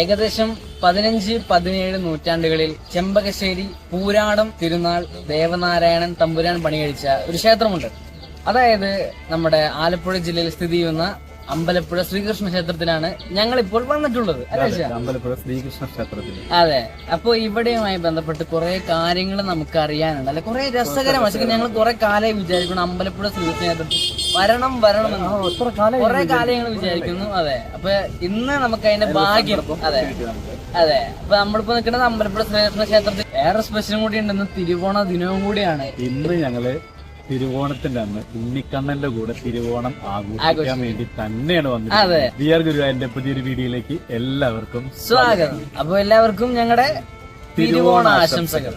ഏകദേശം 15-17 നൂറ്റാണ്ടുകളിൽ ചെമ്പകശ്ശേരി പൂരാടം തിരുനാൾ ദേവനാരായണൻ തമ്പുരാൻ പണികഴിച്ച ഒരു ക്ഷേത്രമുണ്ട്. അതായത് നമ്മുടെ ആലപ്പുഴ ജില്ലയിൽ സ്ഥിതി ചെയ്യുന്ന അമ്പലപ്പുഴ ശ്രീകൃഷ്ണ ക്ഷേത്രത്തിലാണ് ഞങ്ങൾ ഇപ്പോൾ വന്നിട്ടുള്ളത്. അമ്പലപ്പുഴ ശ്രീകൃഷ്ണ ക്ഷേത്രത്തിൽ. അതെ. അപ്പൊ ഇവിടെയുമായി ബന്ധപ്പെട്ട് കുറെ കാര്യങ്ങൾ നമുക്ക് അറിയാനുണ്ട്, അല്ലെ? കുറെ രസകരമാണ്. ഞങ്ങൾ കുറെ കാലമായി വിചാരിക്കണം അമ്പലപ്പുഴ ശ്രീകൃഷ്ണ ക്ഷേത്രത്തിൽ വരണമെന്ന് കുറെ കാലം ഞങ്ങൾ വിചാരിക്കുന്നു. അതെ. അപ്പൊ ഇന്ന് നമുക്ക് അതിന്റെ ഭാഗ്യം. അതെ അതെ. അപ്പൊ നമ്മളിപ്പോ നിൽക്കുന്നത് അമ്പലപ്പുഴ ശ്രീകൃഷ്ണ ക്ഷേത്രത്തിൽ. വേറെ സ്പെഷ്യലും കൂടി ഉണ്ടെന്ന് തിരുവോണ ദിനവും കൂടിയാണ് ഇന്ന്. ഞങ്ങള് തിരുവോണത്തിന്റെ അന്ന് ഉണ്ണിക്കണ്ണന്റെ കൂടെ തിരുവോണം ആഘോഷിക്കാൻ വേണ്ടി തന്നെയാണ് വന്നത്. വിആർ ഗുരുവായൂരിന്റെ പുതിയൊരു വീഡിയോയിലേക്ക് എല്ലാവർക്കും സ്വാഗതം. അപ്പൊ എല്ലാവർക്കും ഞങ്ങളുടെ തിരുവോണ ആശംസകൾ.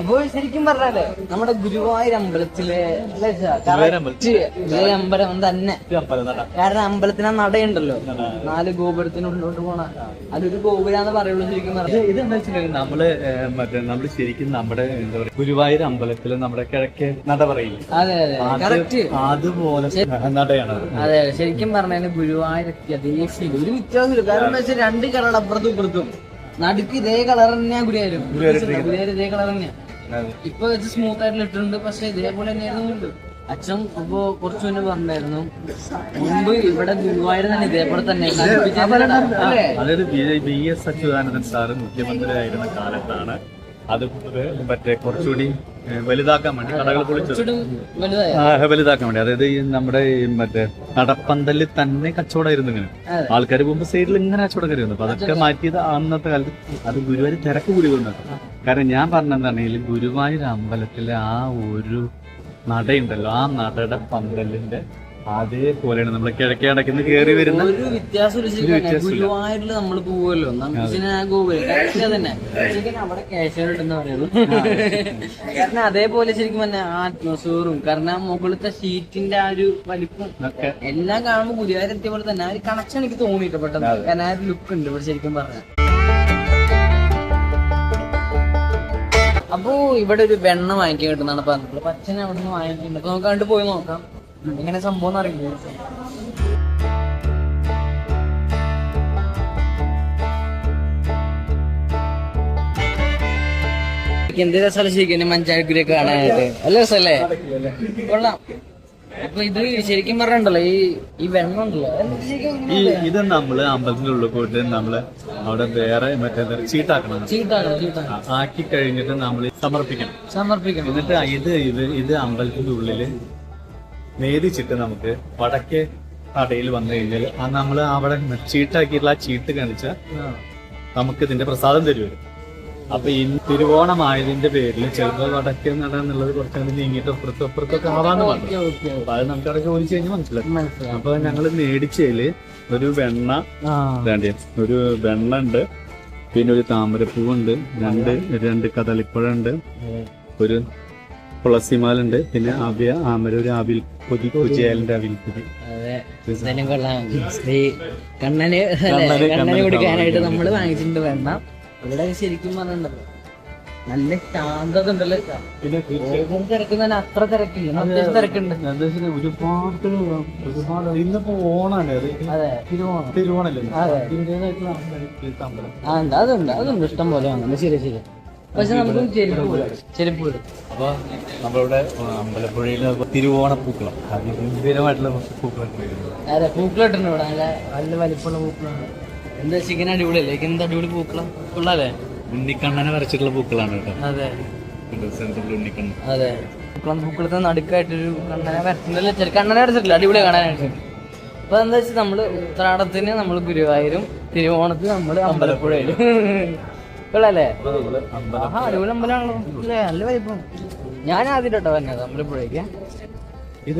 അപ്പോൾ ശരിക്കും പറഞ്ഞാലേ നമ്മുടെ ഗുരുവായൂർ അമ്പലത്തിലെ അമ്പലം തന്നെ, കാരണം അമ്പലത്തിന് നടയുണ്ടല്ലോ, 4 ഗോപുരത്തിനുള്ളിലോട്ട് പോണ അതൊരു ഗോപുരാന്ന് പറയുള്ളൂ. ശരിക്കും പറഞ്ഞാൽ ഇതെന്താ വെച്ചിട്ടുണ്ടെങ്കിൽ നമ്മള് ശരിക്കും നമ്മുടെ എന്താ പറയുക ഗുരുവായൂർ അമ്പലത്തില് നമ്മുടെ കിഴക്കേ നട പറയില്ലേ? അതെ അതെ, കറക്റ്റ് അതുപോലെ നടയാണ്. അതെ. ശരിക്കും പറഞ്ഞാല് ഗുരുവായൂരൊക്കെ അതേ ഫീൽ, ഒരു വ്യത്യാസമില്ല. കാരണം എന്താ വെച്ചാൽ 2 കളർ അപ്പുറത്തും ഇപ്പുറത്തും, നടുക്ക് ഇതേ കളർ തന്നെയാ ഗുരുവായൂരും. ഗുരുവായൂർ ഇതേ കളർ തന്നെയാ. ഇപ്പൊ സ്മൂത്ത് ആയിട്ട് ഇട്ടിട്ടുണ്ട്, പക്ഷെ ഇതേപോലെ തന്നെയായിരുന്നു. അച്ഛൻ ഇപ്പൊ കുറച്ചു മുന്നേ പറഞ്ഞായിരുന്നു, മുമ്പ് ഇവിടെ ഗുരുവായൂർ തന്നെ ഇതേപോലെ തന്നെ. അതായത് BS അച്യുതാനന്ദൻ സാറ് മുഖ്യമന്ത്രിയായിരുന്ന കാലത്താണ് അത് മറ്റേ കുറച്ചുകൂടി വലുതാക്കാൻ വേണ്ടി കടകൾ വലുതാക്കാൻ വേണ്ടി, അതായത് ഈ നമ്മുടെ മറ്റേ നടപ്പന്തലിൽ തന്നെ കച്ചവടമായിരുന്നു. ഇങ്ങനെ ആൾക്കാർ പോകുമ്പോ സൈഡിൽ ഇങ്ങനെ കച്ചവടം കയറിയിരുന്നു. അപ്പൊ അതൊക്കെ മാറ്റിയത് അന്നത്തെ കാലത്ത് അത് ഗുരുവായൂർ തിരക്ക് കൂടി കൊണ്ടാണ്. കാരണം ഞാൻ പറഞ്ഞെന്താണെങ്കിൽ ഗുരുവായൂർ അമ്പലത്തിലെ ആ ഒരു നടയുണ്ടല്ലോ, ആ നടയുടെ പന്തലിന്റെ അതേപോലെയാണ് നമ്മള് കിഴക്കേ അടക്കുന്ന കയറി വരുന്ന ഒരു വ്യത്യാസം. ഗുരുവായൂരിൽ നമ്മൾ പോവുമല്ലോ, തന്നെ അവിടെ ക്യാഷ് പറയുള്ളൂ. കാരണം അതേപോലെ ശരിക്കും പറഞ്ഞ ആ അറ്റ്മോസ്ഫിയറും, കാരണം മുകളിലത്തെ ഷീറ്റിന്റെ ആ ഒരു വലിപ്പം എല്ലാം കാണുമ്പോൾ ഗുരുവായൂർ എത്തിയ പോലെ തന്നെ ആ ഒരു കണക്ഷൻ എനിക്ക് തോന്നിയിട്ട് പെട്ടെന്ന്. കാരണം ആ ഒരു ലുക്ക് ഉണ്ട് ഇവിടെ ശരിക്കും പറഞ്ഞാൽ. അപ്പോ ഇവിടെ ഒരു വെണ്ണ വാങ്ങിക്കാൻ കിട്ടുന്നതാണ് പറഞ്ഞിട്ടുള്ളത്. പച്ചനെ അവിടെ നിന്ന് വാങ്ങിക്കുന്നുണ്ട്. അപ്പൊ നമുക്ക് കണ്ടു പോയി നോക്കാം എങ്ങനെ സംഭവം അറിയില്ല. എന്ത് രസമല്ല ശരിക്കും മഞ്ചാടിക്കുരിയൊക്കെ കാണാനായിട്ട്. നല്ല രസമല്ലേ? കൊള്ളാം. അപ്പൊ ഇത് ശരിക്കും പറഞ്ഞിട്ടുണ്ടല്ലോ ഈ വെണ്ണം ഉണ്ടല്ലോ, ഇത് നമ്മള് അമ്പലത്തിന്റെ ഉള്ളിൽ പോയിട്ട് നമ്മള് അവിടെ വേറെ മറ്റേ ചീട്ടാക്കണം. ആക്കി കഴിഞ്ഞിട്ട് നമ്മൾ സമർപ്പിക്കണം. എന്നിട്ട് ഇത് അമ്പലത്തിന്റെ ഉള്ളില് നേദിച്ചിട്ട് നമുക്ക് വടക്കേ കടയിൽ വന്നു കഴിഞ്ഞാൽ നമ്മള് അവിടെ ചീട്ടാക്കിയിട്ടുള്ള ആ ചീട്ട് കാണിച്ചാൽ നമുക്ക് ഇതിന്റെ പ്രസാദം തരുമല്ലോ. അപ്പൊ ഈ തിരുവോണമായതിന്റെ പേരിൽ ചിലപ്പോൾ വടക്കേ നട എന്നുള്ളത് കുറച്ചുകൂടി നീങ്ങിയിട്ട് അപ്പുറത്തൊക്കെ ആവാന്ന് പറഞ്ഞു. അപ്പൊ അത് നമുക്ക് അവിടെ ചോദിച്ചു കഴിഞ്ഞാൽ മനസ്സിലാക്കും. അപ്പൊ ഞങ്ങള് മേടിച്ചതില് ഒരു വെണ്ണ ഒരു വെണ്ണ ഉണ്ട്, പിന്നെ ഒരു താമരപ്പൂവുണ്ട്, രണ്ട് കദളിപ്പഴുണ്ട്, ഒരു തുളസിമാലുണ്ട്, പിന്നെ ഒരു അവിൽ പൊതി, കുച്ചിയാലിന്റെ അവിൽ പൊതി. കണ്ണന് കൊടുക്കാനായിട്ട് നമ്മള് വാങ്ങിച്ചിട്ടുണ്ട് വെണ്ണ. ഇവിടെ ശരിക്കും പറഞ്ഞിട്ടുണ്ടല്ലോ നല്ല ശാന്തത ഉണ്ടല്ലോ. തിരക്കുന്ന തന്നെ അത്ര തിരക്കില്ല, അത്യാവശ്യം തിരക്കുണ്ട്. ഒരുപാട് ഇന്നിപ്പോ ഓണാണ്. അതെ, തിരുവോണല്ലേ? അതുണ്ട് ഇഷ്ടം പോലെ വാങ്ങുന്നത്. ശരി. പക്ഷെ നമുക്ക് ചെരുപ്പ് വരും. അപ്പൊ നമ്മളിവിടെ അമ്പലപ്പുഴയില് തിരുവോണപ്പൂക്കളം, അതിഗംഭീരമായിട്ടുള്ള അതെ, പൂക്കളിട്ടുണ്ട് ഇവിടെ. നല്ല വലിപ്പമുള്ള പൂക്കളാണ്. എന്താ ചിക്കൻ അടിപൊളിയല്ലേ? എന്താ അടിപൊളി പൂക്കളം ഉള്ളല്ലേ? ഉണ്ണിക്കണ്ണനെ വരച്ചിട്ടുള്ള പൂക്കളാണ് കേട്ടോ. അതെ ഉണ്ണിക്കണ്ണൻ. അതെ, പൂക്കളത്തെ നടുക്കായിട്ടൊരു കണ്ണനെ വരച്ചിട്ടുണ്ടല്ലോ. കണ്ണനെ വരച്ചിട്ടില്ല, അടിപൊളി കാണാനായിട്ട്. അപ്പൊ എന്താ വെച്ചാൽ നമ്മള് ഉത്രാടത്തിന് നമ്മള് ഗുരുവായൂരും, തിരുവോണത്തിന് നമ്മള് അമ്പലപ്പുഴയിലും. കൊള്ളാല്ലേ? അടിപൊളി അമ്പലമാണല്ലോ അല്ലേ? നല്ല വലിപ്പം. ഞാൻ ആദ്യമായിട്ടോ വന്നത് അമ്പലപ്പുഴയ്ക്ക്. ഇത്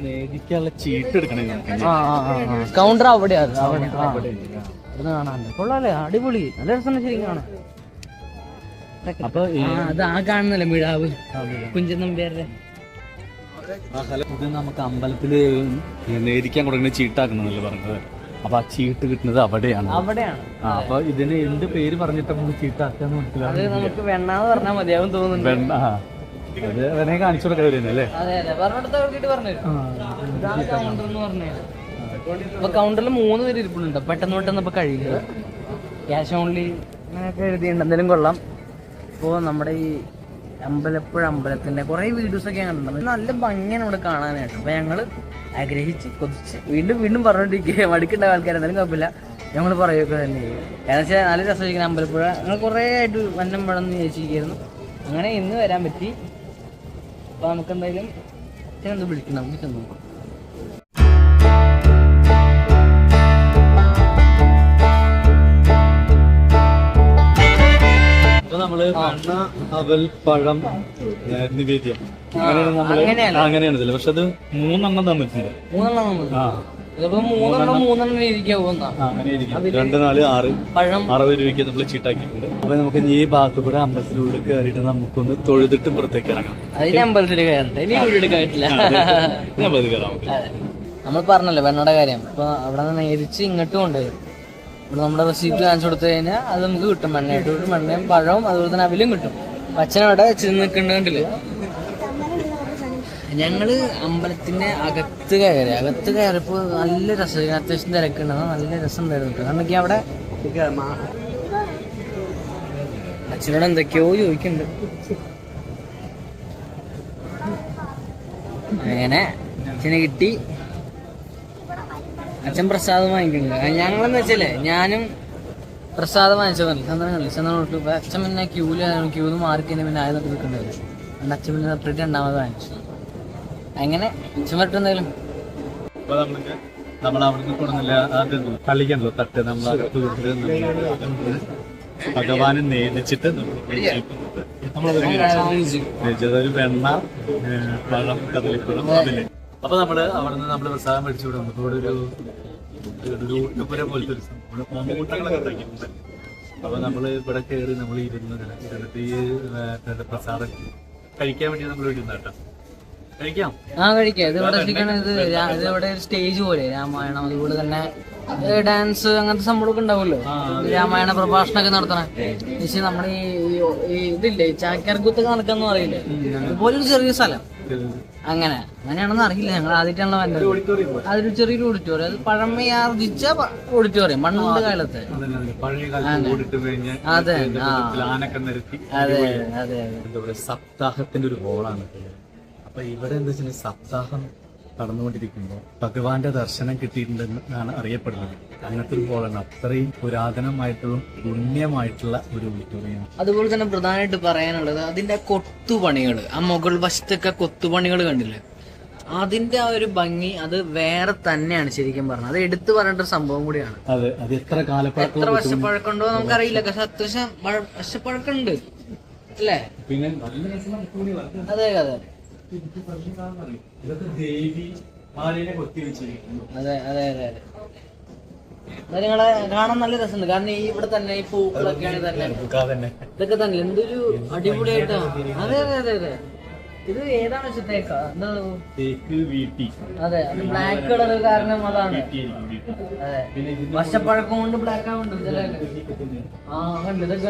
നേദിക്കാനുള്ള ചീട്ട് എടുക്കണേ. കൗണ്ടർ അവിടെയാണ് കാണാൻ. കൊള്ളാല്ലേ? അടിപൊളി, നല്ല രസം ശരിക്കും കാണാൻ. അപ്പൊ അത് ആ കാണുന്നല്ലേ മിഴാവ്, കുഞ്ചൻ നമ്പ്യാരുടെ. ഇത് നമുക്ക് അമ്പലത്തില് നേദിക്കാൻ കൊടുക്കുന്ന ചീട്ടാക്കണമെന്നല്ലേ പറഞ്ഞത്. അപ്പൊ ആ ചീട്ട് കിട്ടുന്നത് അവിടെയാണ്. അപ്പൊ ഇതിന് എന്ത് പേര് പറഞ്ഞിട്ട് നമുക്ക് ചീട്ടാക്കാന്ന് മനസ്സിലാവും. നമുക്ക് വെണ്ണാന്ന് പറഞ്ഞാൽ മതിയാവും തോന്നുന്നു. വെണ്ണ അത് വേണമെങ്കിൽ കാണിച്ചു കൊടുക്കാൻ അല്ലേ? അതെ അതെ പറഞ്ഞിടത്ത് നോക്കിയിട്ട് പറഞ്ഞു കൗണ്ടർ എന്ന് പറഞ്ഞു. അപ്പൊ കൗണ്ടറിൽ 3 പേര് ഇരിപ്പുണ്ട്. പെട്ടെന്ന് ഇപ്പൊ കഴിയില്ല. ക്യാഷ് ഓൺലി അങ്ങനെയൊക്കെ എഴുതിയിട്ടുണ്ട്. എന്തെങ്കിലും കൊള്ളാം. ഇപ്പോൾ നമ്മുടെ ഈ അമ്പലപ്പുഴ അമ്പലത്തിന്റെ കുറെ വീഡിയോസ് ഒക്കെ കണ്ടിട്ടുണ്ട്. നല്ല ഭംഗിയാണ് ഇവിടെ കാണാനായിട്ട്. അപ്പൊ ഞങ്ങള് ആഗ്രഹിച്ച് കൊതിച്ച് വീണ്ടും പറഞ്ഞോണ്ടിരിക്കുക. മടുക്കേണ്ട ആൾക്കാർ എന്തായാലും കുഴപ്പമില്ല, ഞങ്ങൾ പറയുകയൊക്കെ തന്നെ. കാരണം വെച്ചാൽ നല്ല രസമായിരിക്കണം അമ്പലപ്പുഴ. ഞങ്ങൾ കുറേ ആയിട്ട് വന്നം പഴന്ന് ചോദിച്ചിരിക്കുന്നു. അങ്ങനെ ഇന്ന് വരാൻ പറ്റി. അപ്പൊ നമുക്ക് എന്തായാലും ചെന്ന് വിളിക്കണം. നമുക്ക് ചെന്ന് നോക്കാം. നമ്മള് മണ്ണ അവൽ പഴം നിവേദ്യം അങ്ങനെയാണ് ഇതില്. പക്ഷെ അത് 3 തന്നിട്ടുണ്ട്. 3 രീതിക്കാവും. 2, 4, 6 60 രൂപയ്ക്ക് നമ്മൾ ചീട്ടാക്കിയിട്ടുണ്ട്. അപ്പൊ നമുക്ക് ഈ ഭാഗത്ത് കൂടെ അമ്പലത്തിനുള്ളിൽ കയറിയിട്ട് നമുക്കൊന്ന് തൊഴുതിട്ട് പുറത്തേക്ക് ഇറങ്ങാം. അതിന് അമ്പലത്തിൽ കയറട്ടെ, ഇനി വീട് എടുക്കായിട്ടില്ല. നമ്മൾ പറഞ്ഞല്ലോ വെണ്ണയുടെ കാര്യം. അപ്പൊ അവിടെ നിന്ന് നേരിച്ച് ഇങ്ങോട്ടും കൊണ്ടുവരും. ഇവിടെ നമ്മുടെ റെസിപ്റ്റ് കാണിച്ചു കൊടുത്തു കഴിഞ്ഞാൽ അത് നമുക്ക് കിട്ടും. മണ്ണയായിട്ട് കിട്ടും. മണ്ണയും പഴവും അതുപോലെ തന്നെ അവിലും കിട്ടും. അച്ഛനവിടെ ചെന്ന് നിൽക്കുന്നുണ്ടല്ലേ. ഞങ്ങള് അമ്പലത്തിന്റെ അകത്ത് കയറിയപ്പോ നല്ല രസം. അത്യാവശ്യം തിരക്കുണ്ടെന്ന് നല്ല രസം ഉണ്ടായിരുന്നു. കാരണം അവിടെ അച്ഛനോട് എന്തൊക്കെയോ ചോദിക്കുന്നുണ്ട്. അങ്ങനെ അച്ഛനെ കിട്ടി. അച്ഛൻ പ്രസാദം വാങ്ങിക്കുന്നുണ്ട്. ഞങ്ങളെന്ന് വെച്ചല്ലേ ഞാനും പ്രസാദം വാങ്ങിച്ചതല്ലേ ചന്ദ്രൻ. അച്ഛൻ പിന്നെ ക്യൂന്ന് മാറിക്കഴിഞ്ഞാൽ പിന്നെ ആയത് നിൽക്കണ്ടായിരുന്നു. അതുകൊണ്ട് അച്ഛൻ പിന്നെ സെപ്പറേറ്റ് 2ാമത് വാങ്ങിച്ചു. അങ്ങനെ അച്ഛൻ വരട്ടെ എന്തായാലും. നമ്മൾ അവിടുന്ന് കൊടുന്നില്ല കളിക്കണല്ലോ തട്ട്. നമ്മൾ ഭഗവാനെ നേദിച്ചിട്ട് ഒരു വെണ്ണ പഴം കദളിപ്പഴം അതില്. അപ്പൊ നമ്മള് അവിടുന്ന് നമ്മള് പ്രസാദം മേടിച്ചു വിടും. ഇവിടെ ഒരു ഊട്ടുപുര പോലത്തെ ഒരു സംഭവം കൂട്ടങ്ങളൊക്കെ ഉണ്ടാക്കിയിട്ടുണ്ട്. അപ്പൊ നമ്മള് ഇവിടെ കയറി നമ്മൾ ഇരുന്നിട്ട് ഈ പ്രസാദം കഴിക്കാൻ വേണ്ടി നമ്മൾ ഇരുന്ന കേട്ടോ. കഴിക്കാം. ഇത് ഇവിടെ സ്റ്റേജ് പോലെ രാമായണം, അതുപോലെ തന്നെ ഡാൻസ് അങ്ങനത്തെ സംഭവമൊക്കെ ഉണ്ടാവുമല്ലോ. രാമായണ പ്രഭാഷണമൊക്കെ നടത്തണേ. പക്ഷെ നമ്മുടെ ഈ ഇതില്ലേ ചാക്യാർകൂത്തൊക്കെ നടക്കാന്ന് പറയില്ലേ, അതുപോലൊരു ചെറിയ സ്ഥലം. അങ്ങനെയാണെന്ന് അറിയില്ല. ഞങ്ങൾ ആദ്യമായിട്ടാണല്ലോ വന്നത്. അതൊരു ചെറിയൊരു ഓഡിറ്റോറിയം. അത് പഴമയാർജിച്ച ഓഡിറ്റോറിയം പണ്ട് കാലത്ത്. അതെ അതെ അതെ. സപ്താഹത്തിന്റെ ഒരു ഹോളാണ്. അപ്പൊ ഇവിടെ എന്താ വെച്ചാൽ സപ്താഹം നടന്നുകൊണ്ടിരിക്കുമ്പോൾ ഭഗവാന്റെ ദർശനം കിട്ടിയിട്ടുണ്ടെന്നാണ് അറിയപ്പെടുന്നത്. അങ്ങനത്തെ ഒരു ഹോളാണ്. അത്രയും പുരാതനമായിട്ടുള്ള പുണ്യമായിട്ടുള്ള ഒരു ഓഡിറ്റോറിയം. അതുപോലെ തന്നെ പ്രധാനമായിട്ട് പറയാനുള്ളത് അതിന്റെ കൊത്തുപണികൾ. ആ മുകൾ വശത്തൊക്കെ കൊത്തുപണികൾ കണ്ടില്ലേ, അതിന്റെ ആ ഒരു ഭംഗി അത് വേറെ തന്നെയാണ് ശരിക്കും പറഞ്ഞത്. അത് എടുത്തു പറയേണ്ട ഒരു സംഭവം കൂടിയാണ്. അതെ, അത് എത്ര വർഷപ്പഴക്കമുണ്ടോ നമുക്കറിയില്ല. പക്ഷെ അത്യാവശ്യം വർഷപ്പഴക്കമുണ്ട് അല്ലേ. പിന്നെ അതെ അതെ അതെ അതെ അതെ. നിങ്ങളെ കാണാൻ നല്ല രസമുണ്ട്. കാരണം ഈ ഇവിടെ തന്നെ ഈ പൂക്കളൊക്കെയാണ് തന്നെ ഇതൊക്കെ തന്നെ എന്തൊരു അടിപൊളിയായിട്ടാ. അതെ അതെ അതെ അതെ. ഇത് ഏതാണ് വെച്ചത്തേക്കാ? അതെ, അത് ബ്ലാക്ക് കളർ കാരണം അതാണ്. അതെ, വർഷപ്പഴക്കം കൊണ്ട് ബ്ലാക്ക് ആവുന്നുണ്ട്. ഇതൊക്കെ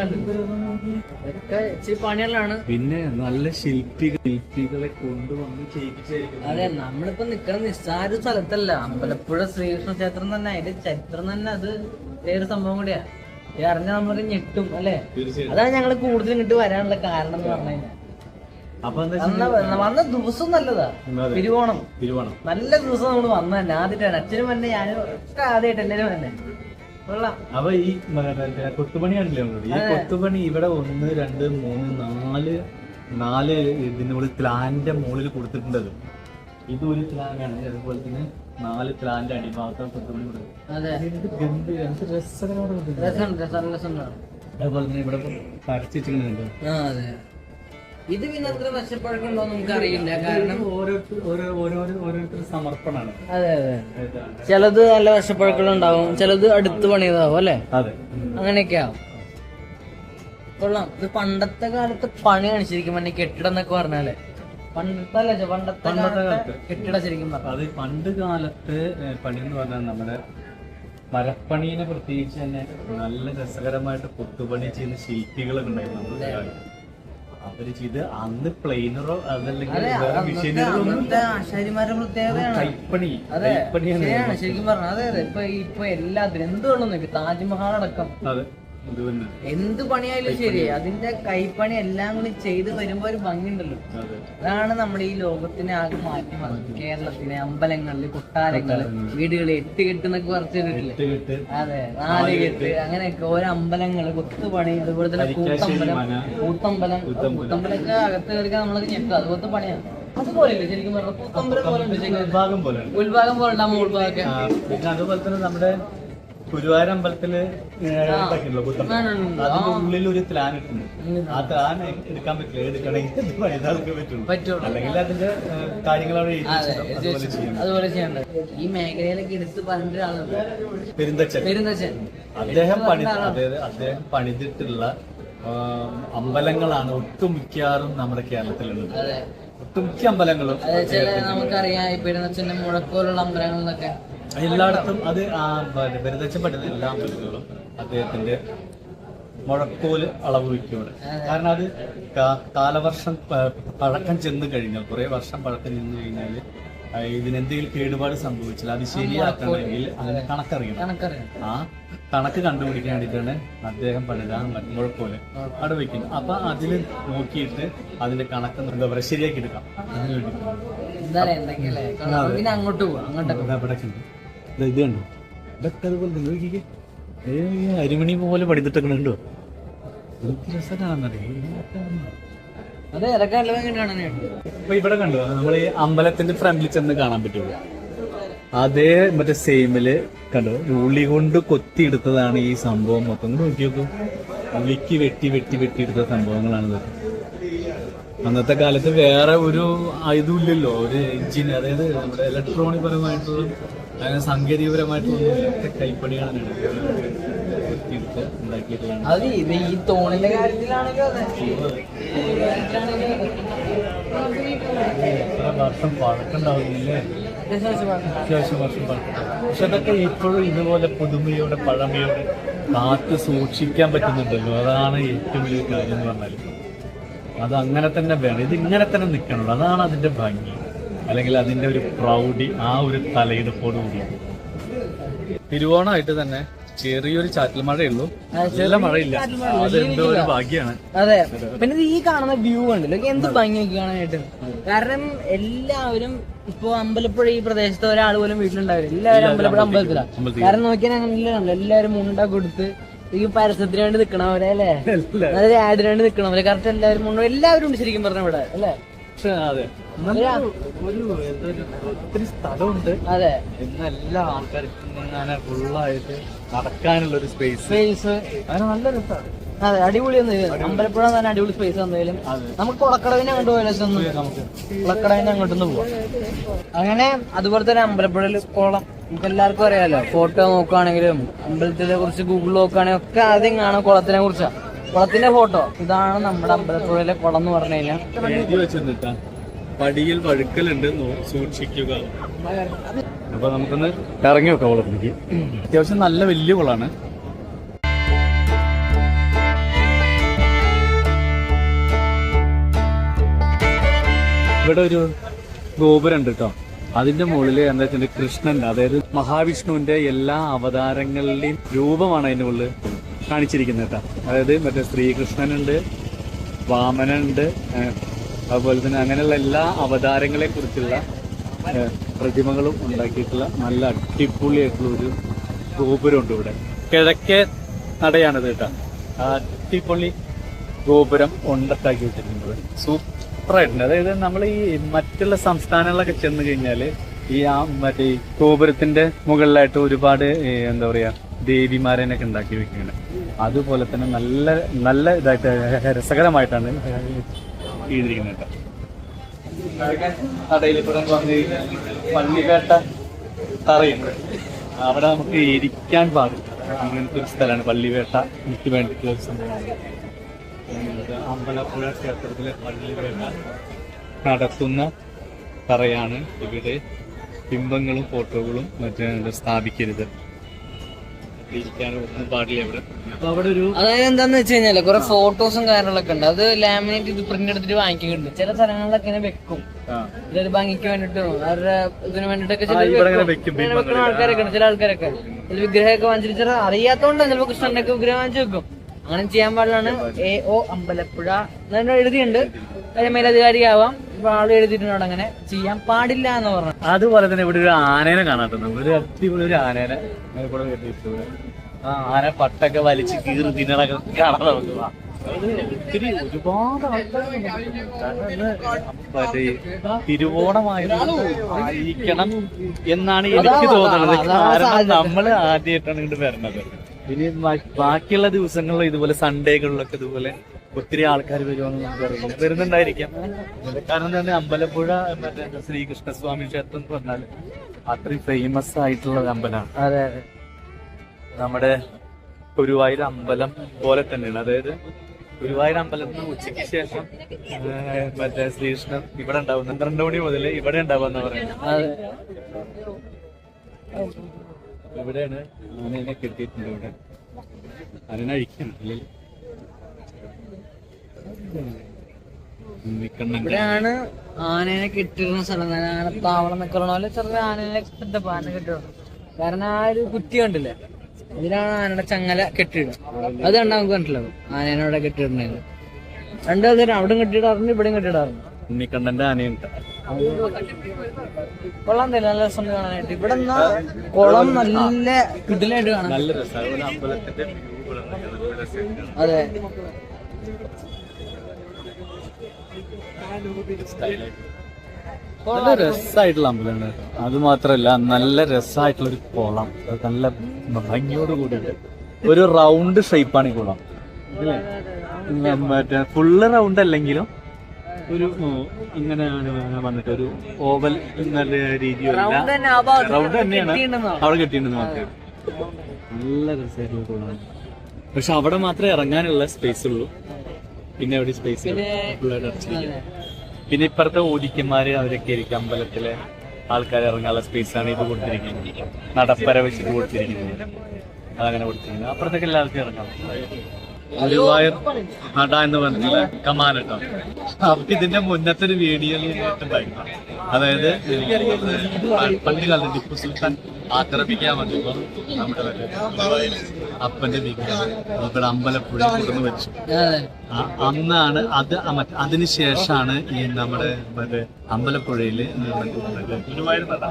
ഇതൊക്കെ ഇച്ചിരി പണികളാണ്. പിന്നെ നല്ല ശില്പികളെ കൊണ്ടുവന്ന് ചെയ്യിപ്പിച്ചായിരിക്കും. അതെ, നമ്മളിപ്പോ നിക്കുന്ന നിസ്സാര സ്ഥലത്തല്ല. അമ്പലപ്പുഴ ശ്രീകൃഷ്ണ ക്ഷേത്രം തന്നെ, അതിന്റെ ചരിത്രം തന്നെ അത് വേറെ സംഭവം കൂടിയാ. ഇത് അറിഞ്ഞ നമ്മളൊരു ഞെട്ടും അല്ലെ. അതാണ് ഞങ്ങള് കൂടുതൽ ഇങ്ങോട്ട് വരാനുള്ള കാരണം എന്ന് പറഞ്ഞു കഴിഞ്ഞാൽ. വന്ന ദിവസം നല്ലതാ. തിരുവോണം നല്ല ദിവസം നമ്മള് വന്ന തന്നെ ആദ്യമായിട്ടാണ്. അച്ഛനും തന്നെ ഞാനും ഒക്കെ ആദ്യമായിട്ട് എല്ലാരും തന്നെ കൊള്ളാം. അപ്പൊ ഈ കൊത്തുപണി കണ്ടില്ലേ, ഈ കൊത്തുപണി ഇവിടെ 1, 2, 3, 4 ഇതിനോട് പ്ലാന്റെ മുകളിൽ കൊടുത്തിട്ടുണ്ടല്ലോ. ഇത് ഒരു പ്ലാനാണ്. അതുപോലെ തന്നെ 4 പ്ലാന്റെ അടിഭാഗത്ത് കൊത്തുപണി കൊടുക്കും. അതുപോലെ തന്നെ ഇവിടെ പരച്ചു വെച്ചിട്ടുണ്ട്. ഇത് പിന്നെ അത്ര വർഷപ്പഴക്കമുണ്ടോ നമുക്ക് അറിയില്ല. കാരണം ഓരോരുത്തർ സമർപ്പണമാണ്. അതെ അതെ, ചിലത് നല്ല വർഷപ്പഴക്കമുണ്ടാവും, ചിലത് അടുത്ത് പണിയതാവും അല്ലെ. അങ്ങനെയൊക്കെ ആവും. കൊള്ളാം. ഇത് പണ്ടത്തെ കാലത്ത് പണിയാണ് ശരിക്കും പറഞ്ഞ കെട്ടിടം എന്നൊക്കെ പറഞ്ഞാലേ. പണ്ടത്തെ കെട്ടിടം ശരിക്കും പറഞ്ഞാൽ അത് പണ്ട് കാലത്ത് പണി എന്ന് പറഞ്ഞാൽ നമ്മുടെ മരപ്പണീനെ പ്രത്യേകിച്ച് തന്നെ നല്ല രസകരമായിട്ട് കൊത്തുപണി ചെയ്യുന്ന ശില്പികളൊക്കെ ഉണ്ടായിരുന്നു. അവര് ചെയ്ത് അന്ന് പ്ലെയിനറോ അതല്ലെങ്കിൽ മെഷീനറോ ആശാരിമാരുടെ പ്രത്യേകതയാണ് കൈപ്പണി. അതെ ശരിയാണ് ശരിക്കും പറഞ്ഞു. അതെ അതെ ഇപ്പൊ എല്ലാത്തിനും എന്തുകൊണ്ടും നോക്കി താജ്മഹൽ അടക്കം എന്ത് പണിയായാലും ശരി അതിന്റെ കൈപ്പണി എല്ലാം കൂടി ചെയ്ത് വരുമ്പോ ഒരു ഭംഗിയുണ്ടല്ലോ. അതാണ് നമ്മുടെ ഈ ലോകത്തിനെ ആകെ മാറ്റി മറിച്ചത്. കേരളത്തിലെ അമ്പലങ്ങളില് കൊട്ടാരങ്ങള് വീടുകളിൽ 8 കെട്ട് എന്നൊക്കെ പറിച്ചിട്ടില്ലേ? അതെ 4 കെട്ട് അങ്ങനെയൊക്കെ ഓരോ അമ്പലങ്ങള് കൊത്തുപണി. അതുപോലെ തന്നെ കൂത്തമ്പലമൊക്കെ അകത്ത് കയറിക്കാൻ നമ്മളൊക്കെ ഞെട്ടും. അതുപോലത്തെ പണിയാണ്. അതുപോലെയല്ലേ ശരിക്കും പറഞ്ഞാൽ കൂത്തമ്പലം പോലെ ഉത്ഭാഗം പോലെ ഉണ്ടാകും ഉൾഭാഗമൊക്കെ. അതുപോലെ തന്നെ നമ്മുടെ ഗുരുവായൂർ അമ്പലത്തില് അതിന്റെ ഉള്ളിൽ ഒരു ത്ലാൻ ഇട്ടുണ്ട്. ആ ത്ലാൻ എടുക്കാൻ പറ്റില്ല, എടുക്കണമെങ്കിൽ പറ്റുള്ളൂ, അല്ലെങ്കിൽ അതിന്റെ കാര്യങ്ങൾ അതുപോലെ ചെയ്യണ്ടത്. ഈ മേഖലയിലൊക്കെ എടുത്ത് പറഞ്ഞ ആളുണ്ട് പെരുന്തച്ചൻ. അദ്ദേഹം പണിതിട്ടുള്ള അമ്പലങ്ങളാണ് ഒട്ടുമിക്കാറും നമ്മുടെ കേരളത്തിലുള്ളത്. ഒട്ടുമിക്ക അമ്പലങ്ങളും നമുക്കറിയാം. ഈ പെരുന്തച്ചന്റെ മുഴക്കോലുള്ള അമ്പലങ്ങളിലൊക്കെ എല്ലായിടത്തും അത് പെരുന്തച്ചൻ പറ്റുന്ന എല്ലാ അമ്പലങ്ങളും അദ്ദേഹത്തിന്റെ മുഴക്കോല് അളവ് വയ്ക്കുന്നുണ്ട്. കാരണം അത് കാലവർഷം പഴക്കം ചെന്ന് കഴിഞ്ഞാൽ, കുറെ വർഷം പഴക്കം ചെന്ന് കഴിഞ്ഞാൽ ഇതിനെന്തെങ്കിലും കേടുപാട് സംഭവിച്ചാൽ അത് ശരിയാക്കണമെങ്കിൽ അതിന്റെ കണക്കറിയണം. ആ കണക്ക് കണ്ടുപിടിക്കാൻ വേണ്ടിയിട്ടാണ് അദ്ദേഹം പണിത മുഴക്കോല് അവിടെ വയ്ക്കുന്നത്. അപ്പൊ അതിൽ നോക്കിയിട്ട് അതിന്റെ കണക്ക് എന്താ പറയുക ശരിയാക്കി എടുക്കാം. അതിന് വേണ്ടി അങ്ങോട്ട് പോവാം. ഇത് കണ്ടോ, ഇതൊക്കെ അതുപോലെ നോക്കിക്കേ, അരിമണി പോലെ പണിതിട്ടൊക്കെ ഉണ്ടോ? ഇപ്പൊ ഇവിടെ കണ്ടോ, നമ്മൾ ഈ അമ്പലത്തിന്റെ ഫ്രണ്ടിൽ ചെന്ന് കാണാൻ പറ്റുള്ളൂ. അതേ മറ്റേ സെയിമില് കണ്ടോ, ഉള്ളി കൊണ്ട് കൊത്തിയെടുത്തതാണ് ഈ സംഭവം മൊത്തം. നോക്കി നോക്കൂ, ഉള്ളിക്ക് വെട്ടിയെടുത്ത സംഭവങ്ങളാണിത്. അന്നത്തെ കാലത്ത് വേറെ ഒരു ഇതും ഇല്ലല്ലോ, ഒരു എഞ്ചിൻ, അതായത് നമ്മുടെ ഇലക്ട്രോണിക് പരമായിട്ടുള്ള അങ്ങനെ സാങ്കേതികപരമായിട്ടുള്ള കൈപ്പണികളാണ് ഉണ്ടാക്കിയിട്ടുള്ളത്. അത് ഈ തോണിന്റെ കാര്യത്തിലാണെങ്കിലും എത്ര വർഷം പഴക്കമുണ്ടാവുന്നില്ലേ? അത്യാവശ്യം വർഷം പഴക്കം. പക്ഷെ അതൊക്കെ ഇപ്പോഴും ഇതുപോലെ പുതുമയോടെ പഴമയോടെ കാത്ത് സൂക്ഷിക്കാൻ പറ്റുന്നുണ്ടല്ലോ. അതാണ് ഏറ്റവും വലിയ കാര്യം എന്ന് പറഞ്ഞാൽ. അത് അങ്ങനെ തന്നെ വേണം, ഇത് ഇങ്ങനെ തന്നെ നിൽക്കണുള്ളൂ. അതാണ് അതിന്റെ ഭംഗി, അല്ലെങ്കിൽ അതിന്റെ ഒരു പ്രൗഢി, ആ ഒരു തലയെടുപ്പോട് കൂടി. തിരുവോണമായിട്ട് തന്നെ ചെറിയൊരു ചാറ്റൽ മഴയുള്ളൂ, നല്ല മഴയില്ല. അതെന്തോ ഒരു ഭാഗ്യാണ്. അതെ. പിന്നെ ഈ കാണുന്ന വ്യൂ ഉണ്ടല്ലോ, എന്ത് ഭംഗിയൊക്കെ കാണാനായിട്ട്. കാരണം എല്ലാവരും ഇപ്പൊ അമ്പലപ്പുഴ ഈ പ്രദേശത്ത് ഒരാൾ പോലും വീട്ടിലുണ്ടാവില്ല. എല്ലാവരും അമ്പലപ്പുഴ അമ്പലത്തിലാണ്. കാരണം നോക്കിയാൽ അങ്ങനെ എല്ലാവരും മുണ്ട കൊടുത്ത് ഈ പരസ്യത്തിന് വേണ്ടി നിക്കണവരെ അല്ലേ, അതായത് ആഡിന് വേണ്ടി നിക്കണവരെ കറക്റ്റ് എല്ലാവരും എല്ലാവരും ഉണ്ട് ശരിക്കും പറഞ്ഞ ഇവിടെ അല്ലേ. അതെ, ഒത്തിരി സ്ഥലമുണ്ട്. അതെ, എല്ലാ ആൾക്കാർക്കും ഫുള്ളായിട്ട് നടക്കാനുള്ള ഒരു സ്പേസ് അങ്ങനെ നല്ല രസമാണ്. അതെ, അടിപൊളിയൊന്നും അമ്പലപ്പുഴ തന്നെ അടിപൊളി സ്പേസ് വന്നാലും നമുക്ക് കുളക്കടവിനെ അങ്ങോട്ട് പോയാലും കുളക്കടവിനെ അങ്ങോട്ടൊന്ന് പോവാം. അങ്ങനെ അതുപോലെ തന്നെ അമ്പലപ്പുഴയിൽ കുളം നമുക്ക് എല്ലാവർക്കും അറിയാലോ. ഫോട്ടോ നോക്കുകയാണെങ്കിലും അമ്പലത്തിനെ കുറിച്ച് ഗൂഗിൾ നോക്കുകയാണെങ്കിൽ ഒക്കെ ആദ്യം കാണാം കുളത്തിനെ കുറിച്ചാണ്. കുളത്തിന്റെ ഫോട്ടോ ഇതാണ് നമ്മുടെ അമ്പലപ്പുഴയിലെ കുളം എന്ന് പറഞ്ഞു കഴിഞ്ഞാൽ. പടിയിൽ വഴുക്കലുണ്ട്, സൂക്ഷിക്കുക. അപ്പൊ നമുക്കൊന്ന് ഇറങ്ങി വെക്കാം കുളത്തിലേക്ക്. അത്യാവശ്യം നല്ല വലിയ കുളമാണ്. ഇവിടെ ഒരു ഗോപുരം ഉണ്ട് കേട്ടോ. അതിന്റെ മുകളില് എന്താ വെച്ചാൽ കൃഷ്ണന്റെ, അതായത് മഹാവിഷ്ണുവിന്റെ എല്ലാ അവതാരങ്ങളുടെയും രൂപമാണ് അതിന്റെ മുകളിൽ കാണിച്ചിരിക്കുന്നത് കേട്ടോ. അതായത് മറ്റേ ശ്രീകൃഷ്ണനുണ്ട്, വാമനുണ്ട്, അതുപോലെ തന്നെ അങ്ങനെയുള്ള എല്ലാ അവതാരങ്ങളെ കുറിച്ചുള്ള പ്രതിമകളും ഉണ്ടാക്കിയിട്ടുള്ള നല്ല അടിപൊളിയായിട്ടുള്ള ഒരു ഗോപുരമുണ്ട് ഇവിടെ. കിഴക്കേ നടയാണിത് കേട്ടോ. അടിപൊളി ഗോപുരം ഉണ്ടാക്കി വെച്ചിട്ടുണ്ട്, സൂപ്പറായിട്ടുണ്ട്. അതായത് നമ്മൾ ഈ മറ്റുള്ള സംസ്ഥാനങ്ങളിലൊക്കെ ചെന്ന് കഴിഞ്ഞാല് ഈ മറ്റേ ഗോപുരത്തിന്റെ മുകളിലായിട്ട് ഒരുപാട് എന്താ പറയാ ദേവിമാരനൊക്കെ ഉണ്ടാക്കി വെക്കുന്നുണ്ട്. അതുപോലെ തന്നെ നല്ല നല്ല ഇതായിട്ട് രസകരമായിട്ടാണ് ചെയ്തിരിക്കുന്നത് കേട്ടോ. കടയിൽ കൂടെ വന്നു കഴിഞ്ഞാൽ പള്ളിവേട്ട തറയുണ്ട്, അവിടെ നമുക്ക് ഇരിക്കാൻ പാടില്ല. അങ്ങനത്തെ ഒരു സ്ഥലമാണ് പള്ളിവേട്ട. എനിക്ക് വേണ്ടിയിട്ടുള്ള ഒരു സംഭവമാണ്. അമ്പലപ്പുഴ ക്ഷേത്രത്തിലെ പള്ളിവേട്ട നടത്തുന്ന തറയാണ്. ഇവിടെ ബിംബങ്ങളും ഫോട്ടോകളും മറ്റേ സ്ഥാപിക്കരുത്. ഇരിക്കാനോ ഒന്നും പാടില്ല ഇവിടെ. അപ്പൊ അവിടെ ഒരു അതായത് എന്താന്ന് വെച്ച് കഴിഞ്ഞാല് കുറെ ഫോട്ടോസും കാര്യങ്ങളൊക്കെ ഉണ്ട്. അത് ലാമിനേറ്റ് ചെയ്ത് പ്രിന്റ് എടുത്തിട്ട് വാങ്ങിക്കുന്നുണ്ട്. ചില സ്ഥലങ്ങളിലൊക്കെ ഇങ്ങനെ വെക്കും, ഇതൊരു ഭംഗിക്ക് വേണ്ടിട്ടും അവരുടെ ഇതിന് വേണ്ടിട്ടൊക്കെ വെക്കുന്ന ആൾക്കാരൊക്കെ ഉണ്ട്. ചില ആൾക്കാരൊക്കെ വിഗ്രഹമൊക്കെ വാങ്ങിച്ചിട്ട് അറിയാത്തോണ്ട് ചിലപ്പോ കൃഷ്ണന്റെ ഒക്കെ വിഗ്രഹം വാങ്ങിച്ചു വെക്കും. അങ്ങനെ ചെയ്യാൻ പാടില്ലാണ്. AO അമ്പലപ്പുഴ എന്നെ എഴുതിയുണ്ട്. മേലധികാരിയാവാം. ഇപ്പൊ ആള് എഴുതിയിട്ടുണ്ട് അങ്ങനെ ചെയ്യാൻ പാടില്ല എന്ന് പറഞ്ഞു. അതുപോലെ തന്നെ ഇവിടെ ഒരു ആനേനെ കാണാത്തുണ്ട്. ഒരു അടിപൊളി ഒരു ആനേനെ കൂടെ കെട്ടിയിട്ടുണ്ട്. ആ ആന പട്ടൊക്കെ വലിച്ച് കീറി തിന്നണൊക്കെ കാണാൻ നമുക്ക്. ഒത്തിരി ഒരുപാട് മറ്റേ തിരുവോണമായിരിക്കണം എന്നാണ് എനിക്ക് തോന്നുന്നത്. കാരണം നമ്മള് ആദ്യമായിട്ടാണ് ഇങ്ങോട്ട് വരുന്നത്. ഇനി ബാക്കിയുള്ള ദിവസങ്ങളിലും ഇതുപോലെ സൺഡേകളിലൊക്കെ ഇതുപോലെ ഒത്തിരി ആൾക്കാർ വരുവാന്ന് നമുക്ക് അറിയില്ല. വരുന്നുണ്ടായിരിക്കാം. കാരണം തന്നെ അമ്പലപ്പുഴ മറ്റേ ശ്രീകൃഷ്ണസ്വാമി ക്ഷേത്രം എന്ന് പറഞ്ഞാൽ അത്രയും ഫേമസ് ആയിട്ടുള്ള ഒരു അമ്പലമാണ്. അതെ, നമ്മുടെ ഗുരുവായൂർ അമ്പലം പോലെ തന്നെയാണ്. അതായത് ഗുരുവായൂർ അമ്പലത്തിന് ഉച്ചയ്ക്ക് ശേഷം മറ്റേ ശ്രീകൃഷ്ണൻ ഇവിടെ ഉണ്ടാവും. 12 മണി മുതൽ ഇവിടെ ഉണ്ടാവുമെന്ന് പറയുന്നത്. ഇവിടെയാണ് ആനേനെ കെട്ടിയിട്ടുണ്ട്. ഇവിടെ ആനനെ അഴിക്കണം. ഇവിടെയാണ് ആനേനെ കെട്ടിടുന്ന സ്ഥലം. ആനത്താവളം എന്നൊക്കെ പറഞ്ഞ പോലെ ചെറിയ ആനേനെ ആന കെട്ടിടണം. കാരണം ആ ഒരു കുറ്റി കണ്ടില്ലേ, ഇതിലാണ് ആനയുടെ ചങ്ങല കെട്ടിയിടും. അത് കണ്ടാൽ നമുക്ക് മനസ്സിലാവും ആനേനോടെ കെട്ടിയിടുന്നത്. രണ്ടു പേരും അവിടെയും കെട്ടിയിടാറുണ്ട്, ഇവിടെയും കെട്ടിയിടാറുണ്ട്. ഉണ്ണിക്കണ്ണന്റെ ആനയുണ്ട്. കൊള്ളാൻ തന്നെ നല്ല രസം കാണാനായിട്ട്. ഇവിടെ കുളം നല്ല കിടിലായിട്ട് കാണാം. നല്ല രസമാണ് അമ്പലത്തിന്റെ. അതെ, നല്ല രസമായിട്ടുള്ള അമ്പലമാണ്. അത് മാത്രല്ല നല്ല രസമായിട്ടുള്ള ഒരു കുളം, നല്ല ഭംഗിയോട് കൂടിയിട്ട് ഒരു റൗണ്ട് ഷേപ്പാണ് ഈ കുളം. മറ്റേ ഫുള്ള് റൗണ്ട് അല്ലെങ്കിലും ഒരു ഇങ്ങനെയാണ് വന്നിട്ട് ഒരു ഓവൽ നല്ല രീതിയിലുള്ള റൗണ്ട് തന്നെയാണ് അവിടെ കെട്ടിയിട്ടുണ്ടെന്ന് മാത്രമേ. നല്ല രസമായിട്ടുള്ള കുളമാണ്. പക്ഷെ അവിടെ മാത്രമേ ഇറങ്ങാനുള്ള സ്പേസ് ഉള്ളൂ. പിന്നെ അവിടെ സ്പേസ് ഫുള്ളായിട്ട് അടച്ചിരിക്കും. പിന്നെ ഇപ്പുറത്തെ ഓദിക്കന്മാര് അവരൊക്കെ ആയിരിക്കും അമ്പലത്തിലെ ആൾക്കാർ ഇറങ്ങാനുള്ള സ്പേസാണ് ഇത് കൊടുത്തിരിക്കുന്നത്. നടപ്പര വെച്ചിട്ട് കൊടുത്തിരിക്കുന്നത്, അതങ്ങനെ കൊടുത്തിരിക്കുന്നത്. അപ്പുറത്തേക്ക് എല്ലാവർക്കും ഇറങ്ങാം. ഗുരുവായൂർ നട എന്ന് പറഞ്ഞിട്ടുള്ള കമാൻ കേട്ടോ. അപ്പൊ ഇതിന്റെ മുന്നത്തെ ഒരു വീഡിയോ ഉണ്ടായിരുന്നു. അതായത് പണ്ട് കാലത്ത് ടിപ്പു സുൽത്താൻ ആക്രമിക്കാൻ വന്നപ്പോ നമ്മുടെ അപ്പന്റെ വിഗ്രഹം ഇവിടെ അമ്പലപ്പുഴ കൊണ്ടുവന്ന് വെച്ചു. അന്നാണ് അത് അതിനുശേഷമാണ് ഈ നമ്മുടെ മറ്റേ അമ്പലപ്പുഴയില് ഗുരുവായൂർ നട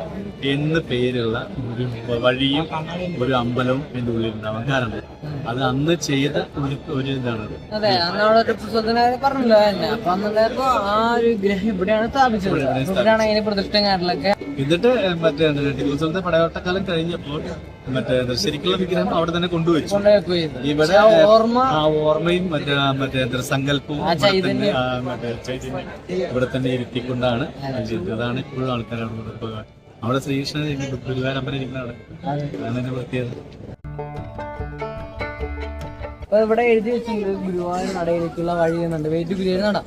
എന്ന് പേരുള്ള ഒരു വഴിയും ഒരു അമ്പലവും എന്റെ ഉള്ളിൽ ഉണ്ടാവാൻ കാരണം അത് അന്ന് ചെയ്ത ഒരു ഇതാണ്. അതെ, അന്നവിടെ ടിപ്പു സുൽത്താൻ പറഞ്ഞല്ലോ തന്നെ. അപ്പൊ അന്നുണ്ടായപ്പോ ആ ഒരു വിഗ്രഹം ഇവിടെയാണ് സ്ഥാപിച്ചത്. ഇവിടെയാണ് അതിന് പ്രതിഷ്ഠയും കാര്യങ്ങളൊക്കെ. എന്നിട്ട് മറ്റേ ടിപ്പു സുൽത്താൻ പടയോട്ടക്കാലം കഴിഞ്ഞപ്പോൾ മറ്റേ ശരിക്കുള്ള വിഗ്രഹം അവിടെ തന്നെ കൊണ്ടുവച്ചു. ഇവിടെ ഓർമ്മയും മറ്റേ സങ്കല്പവും ഇവിടെ തന്നെ ഇരുത്തിക്കൊണ്ടാണ് ചെയ്തതാണ്. ഇപ്പോഴും ആൾക്കാരാണ് അവിടെ ശ്രീകൃഷ്ണൻ ഗുരുവായൂർ അമ്പലം ഇരിക്കുന്നതാണ്. അതാണ് എന്റെ പ്രത്യേകത. അപ്പൊ ഇവിടെ എഴുതി വെച്ചിട്ടുണ്ട് ഗുരുവായൂർ നടയിലേക്കുള്ള വഴി എന്നുണ്ട്. വെയിറ്റ് ഗുരുവായൂർ നട.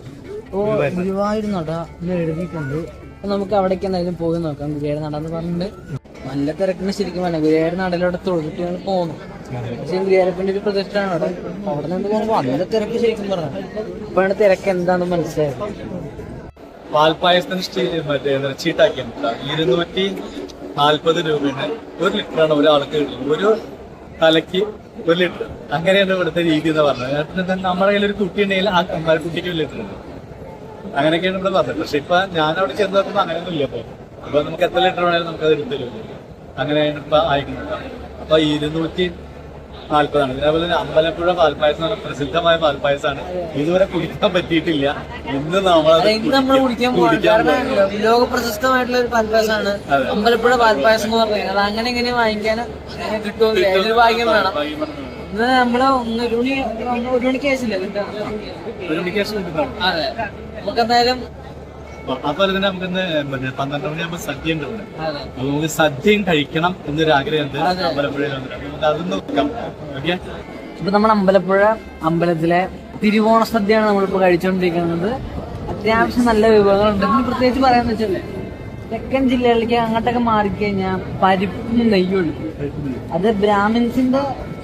അപ്പോ ഗുരുവായൂർ നട എന്ന് എഴുതിയിട്ടുണ്ട്. അപ്പൊ നമുക്ക് അവിടേക്ക് എന്തായാലും പോയി നോക്കാം. ഗുരുവായൂർ നട എന്ന് പറഞ്ഞിട്ട് നല്ല തിരക്കിന് ശരിക്കും വേണം. ഗുരുവായൂർ നടയിലൂടെ തൊഴുതിട്ട് ഞങ്ങൾ പോകുന്നു. പക്ഷേ ഗുരുവായൂരപ്പന്റെ ഒരു പ്രതിഷ്ഠയാണ് അവിടെ. അവിടെ നിന്ന് പോകുമ്പോൾ നല്ല തിരക്ക് ശരിക്കും പറഞ്ഞു. ഇപ്പോഴാണ് തിരക്ക് എന്താണെന്ന് മനസ്സിലായത്. പാൽപ്പായസത്തിന് മറ്റേ ചീട്ടാക്കിയിട്ടുണ്ട്. 240 രൂപയാണ് 1 ലിറ്ററാണ് ഒരാൾക്ക് കിട്ടുന്നത്. ഒരു തലയ്ക്ക് 1 ലിറ്റർ. അങ്ങനെയാണ് ഇവിടുത്തെ രീതി എന്ന് പറഞ്ഞത്. നമ്മുടെ കയ്യിൽ ഒരു കുട്ടി ഉണ്ടെങ്കിൽ ആ കുട്ടിക്ക് 1 ലിറ്റർ ഉണ്ട്. അങ്ങനെയൊക്കെയാണ് ഇവിടെ പറഞ്ഞത്. പക്ഷെ ഇപ്പൊ ഞാൻ അവിടെ ചെന്ന് നോക്കുമ്പോൾ അങ്ങനെയൊന്നും ഇല്ല. അപ്പൊ നമുക്ക് എത്ര ലിറ്റർ വേണേലും നമുക്കത് എടുത്തല്ലോ. അങ്ങനെയാണ് ഇപ്പൊ അയക്കുന്നത്. അപ്പൊ 240 അതേപോലെ തന്നെ അമ്പലപ്പുഴ പാൽപ്പായസം പ്രസിദ്ധമായ പാൽപ്പായസമാണ്. ഇതുവരെ കുടിക്കാൻ പറ്റിയിട്ടില്ല. ഇന്ന് നമ്മൾ കുടിക്കാൻ പോകും. കാരണം ലോക പ്രശസ്തമായിട്ടുള്ള ഒരു പാൽപ്പായസമാണ് അമ്പലപ്പുഴ പാൽപ്പായസം എന്ന് പറയുന്നത്. അങ്ങനെ ഇങ്ങനെ വാങ്ങിക്കാനും കിട്ടുമെന്നില്ല. അതിനൊരു ഭാഗ്യം വേണം. ഇന്ന് നമ്മള് 1 മണിക്ക് ശേഷമില്ല കിട്ടാം. അതെ, നമുക്ക് എന്തായാലും അതുപോലെ തന്നെ നമുക്കിന്ന് 12 മണിയാകുമ്പോൾ സദ്യ ഉണ്ട്. നമുക്ക് സദ്യയും കഴിക്കണം എന്നൊരു ആഗ്രഹമുണ്ട് അമ്പലപ്പുഴയിൽ വന്നിട്ട്. നമുക്ക് അതൊന്ന് നോക്കാം. ഓക്കെ, ഇപ്പൊ നമ്മുടെ അമ്പലപ്പുഴ അമ്പലത്തിലെ തിരുവോണ സദ്യയാണ് നമ്മളിപ്പോ കഴിച്ചുകൊണ്ടിരിക്കുന്നത്. അത്യാവശ്യം നല്ല വിഭവങ്ങളുണ്ട്. പിന്നെ പ്രത്യേകിച്ച് പറയാന്ന് വെച്ചല്ലേ തെക്കൻ ജില്ലകളിലേക്ക് അങ്ങോട്ടൊക്കെ മാറിക്കഴിഞ്ഞാൽ പരിപ്പും നെയ്യും ഉണ്ട്. അത് ബ്രാഹ്മിൻസിന്റെ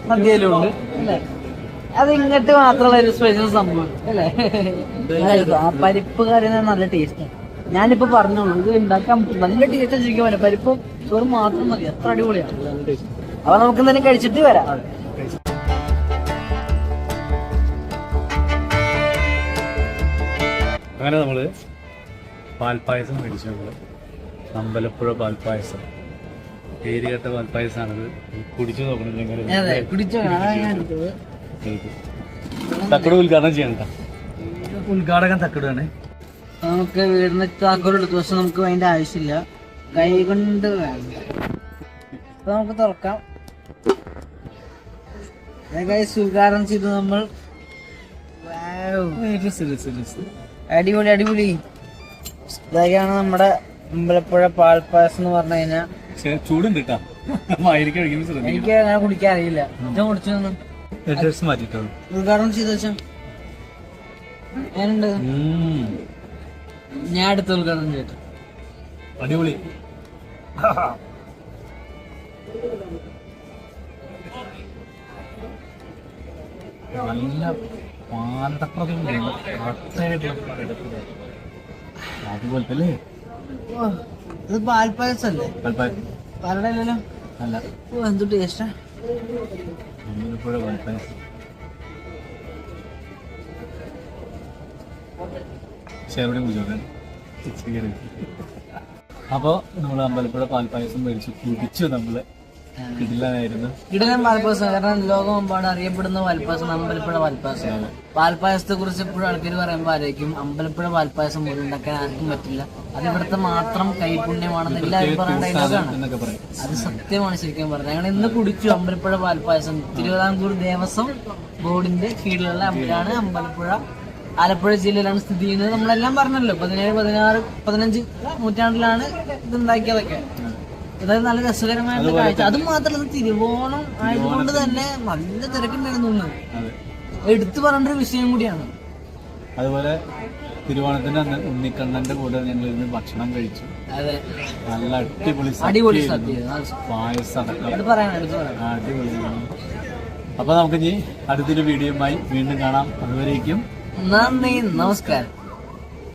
സദ്യയിലുണ്ട് അല്ലേ? അത് ഇങ്ങോട്ട് മാത്രമുള്ള ഒരു സ്പെഷ്യൽ സംഭവം അല്ലേ? ആ പരിപ്പ് കറി നല്ല ടേസ്റ്റാണ്. ഞാനിപ്പോ പറഞ്ഞോളൂ, ഇത് ഉണ്ടാക്കാൻ നല്ല ടേസ്റ്റ് ശരിക്കും പോലെ. പരിപ്പ് ചോറ് മാത്രം മതി, അത്ര അടിപൊളിയാണ്. അപ്പൊ നമുക്ക് എന്തെങ്കിലും കഴിച്ചിട്ട് വരാം. അങ്ങനെ നമ്മള് പാൽപ്പായസം മേടിച്ചു. നമ്മള് അമ്പലപ്പുഴ പാൽപ്പായസം, പേരുകേട്ട പാൽപ്പായസമാണിത്. കുടിച്ചു നോക്കണില്ലെങ്കിൽ തക്കട് ഉദ്ഘാടനം ചെയ്യണ്ട. ഉദ്ഘാടകൻ തക്കടാണ്. നമുക്ക് വീടിന് താക്കോൽ എടുത്തു, പക്ഷെ നമുക്ക് അതിന്റെ ആവശ്യമില്ല, കൈ കൊണ്ട് വേണ്ട. അപ്പൊ നമുക്ക് തുറക്കാം. ഉദ്ഘാടനം ചെയ്തു നമ്മൾ. അടിപൊളി അടിപൊളി. ഇതൊക്കെയാണ് നമ്മുടെ അമ്പലപ്പുഴ പാൽപ്പായസം എന്ന് പറഞ്ഞു കഴിഞ്ഞാൽ. ചൂടുണ്ട് കേട്ടോ, എനിക്ക് അങ്ങനെ കുടിക്കാൻ അറിയില്ല. ഞാൻ കുടിച്ചു മാറ്റിട്ടോ. ഉദ്ഘാടനം ചെയ്തു വെച്ചാ ഞാനുണ്ട്. ഞാൻ അടുത്ത ഉദ്ഘാടനം ചെയ്തു. അടിപൊളി. നല്ല പാലടപ്രദം അതുപോലത്തെ അല്ലേ? ഇത് പാൽപ്പായസല്ലേ? പാലടല്ലോ അല്ല. ഓ എന്ത് ടേസ്റ്റാ. അമ്പലപ്പുഴ പാൽപ്പായസം. അപ്പൊ നമ്മള് അമ്പലപ്പുഴ പാൽപ്പായസം മേടിച്ചു കുടിച്ചു. നമ്മള് കിടിലനായിരുന്നു. കിടിലൻ പാൽപ്പായസം. കാരണം ലോകമെമ്പാട് അറിയപ്പെടുന്ന പാൽപ്പായസം അമ്പലപ്പുഴ പാൽപ്പായസമാണ്. പാൽപ്പായസത്തെ കുറിച്ച് എപ്പോഴും ആൾക്കാർ പറയുമ്പോൾ ആയിരിക്കും അമ്പലപ്പുഴ പാൽപ്പായസം പോലും ഉണ്ടാക്കാൻ ആർക്കും പറ്റില്ല, അത് ഇവിടുത്തെ മാത്രം കൈപുണ്യമാണെന്ന് എല്ലാവരും പറയുന്ന ഡയലോഗാണ്. അത് സത്യമാണ് ശരിക്കും പറഞ്ഞത്. ഞങ്ങൾ ഇന്ന് കുടിച്ചു അമ്പലപ്പുഴ പാൽപ്പായസം. തിരുവിതാംകൂർ ദേവസ്വം ബോർഡിന്റെ കീഴിലുള്ള അമ്പലമാണ് അമ്പലപ്പുഴ. ആലപ്പുഴ ജില്ലയിലാണ് സ്ഥിതി ചെയ്യുന്നത്. നമ്മളെല്ലാം പറഞ്ഞല്ലോ 17, 16, 15 നൂറ്റാണ്ടിലാണ് ഇത് ഉണ്ടാക്കിയതൊക്കെ. അതായത് നല്ല രസകരമായിട്ടുള്ള കാഴ്ച. അത് മാത്രമല്ല, തിരുവോണം ആയതുകൊണ്ട് തന്നെ നല്ല തിരക്കുണ്ടായിരുന്നു. എടുത്തു പറയേണ്ട ഒരു വിഷയം കൂടിയാണ്. അതുപോലെ തിരുവോണത്തിന്റെ അന്ന് ഉണ്ണിക്കണ്ണന്റെ കൂടെ ഞങ്ങൾ ഇന്ന് ഭക്ഷണം കഴിച്ചു. അതെ, നല്ല അടിപൊളി അടിപൊളി സദ്യ, പായസം അടിപൊളി. അപ്പൊ നമുക്ക് ഇനി അടുത്തൊരു വീഡിയോയുമായി വീണ്ടും കാണാം. അതുവരേക്കും നന്ദി, നമസ്കാരം.